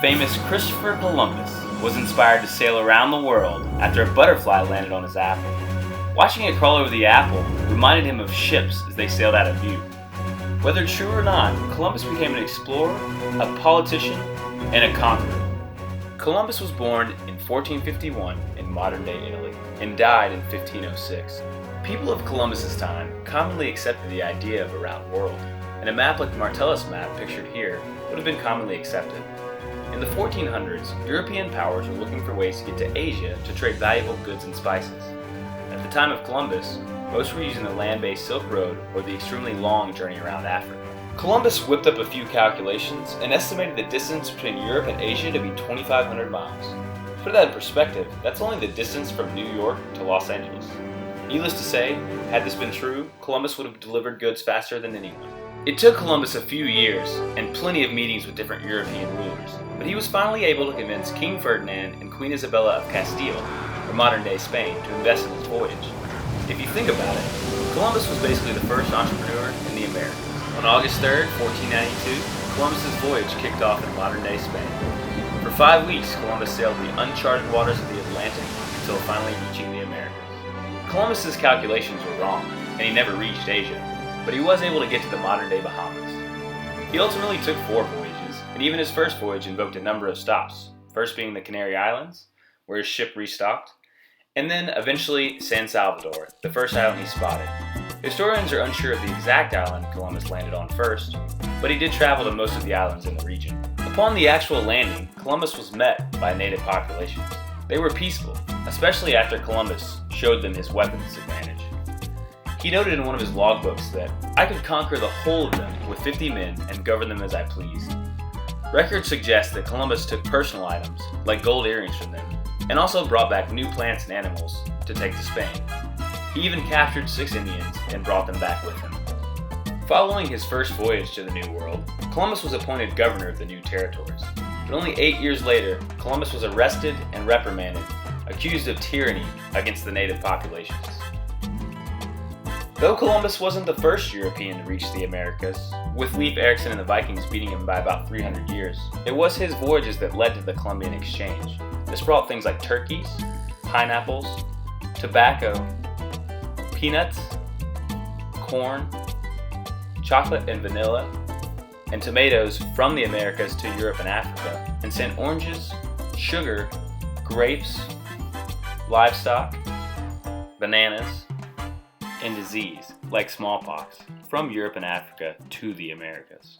famous Christopher Columbus was inspired to sail around the world after a butterfly landed on his apple. Watching it crawl over the apple reminded him of ships as they sailed out of view. Whether true or not, Columbus became an explorer, a politician, and a conqueror. Columbus was born in 1451 in modern-day Italy and died in 1506. People of Columbus's time commonly accepted the idea of a round world, and a map like the Martellus map pictured here would have been commonly accepted. In the 1400s, European powers were looking for ways to get to Asia to trade valuable goods and spices. At the time of Columbus, most were using the land-based Silk Road or the extremely long journey around Africa. Columbus whipped up a few calculations and estimated the distance between Europe and Asia to be 2,500 miles. To put that in perspective, that's only the distance from New York to Los Angeles. Needless to say, had this been true, Columbus would have delivered goods faster than anyone. It took Columbus a few years and plenty of meetings with different European rulers, but he was finally able to convince King Ferdinand and Queen Isabella of Castile, or modern-day Spain, to invest in his voyage. If you think about it, Columbus was basically the first entrepreneur in the Americas. On August 3, 1492, Columbus's voyage kicked off in modern-day Spain. For 5 weeks, Columbus sailed the uncharted waters of the Atlantic until finally reaching the Americas. Columbus's calculations were wrong, and he never reached Asia, but he was able to get to the modern-day Bahamas. He ultimately took 4 voyages, and even his first voyage invoked a number of stops, first being the Canary Islands, where his ship restocked, and then eventually San Salvador, the first island he spotted. Historians are unsure of the exact island Columbus landed on first, but he did travel to most of the islands in the region. Upon the actual landing, Columbus was met by native populations. They were peaceful, especially after Columbus showed them his weapons advantage. He noted in one of his logbooks that, "I could conquer the whole of them with 50 men and govern them as I pleased." Records suggest that Columbus took personal items, like gold earrings from them, and also brought back new plants and animals to take to Spain. He even captured 6 Indians and brought them back with him. Following his first voyage to the New World, Columbus was appointed governor of the new territories. But only 8 years later, Columbus was arrested and reprimanded, accused of tyranny against the native populations. Though Columbus wasn't the first European to reach the Americas, with Leif Erikson and the Vikings beating him by about 300 years, it was his voyages that led to the Columbian Exchange. This brought things like turkeys, pineapples, tobacco, peanuts, corn, chocolate and vanilla, and tomatoes from the Americas to Europe and Africa, and sent oranges, sugar, grapes, livestock, bananas, and disease, like smallpox, from Europe and Africa to the Americas.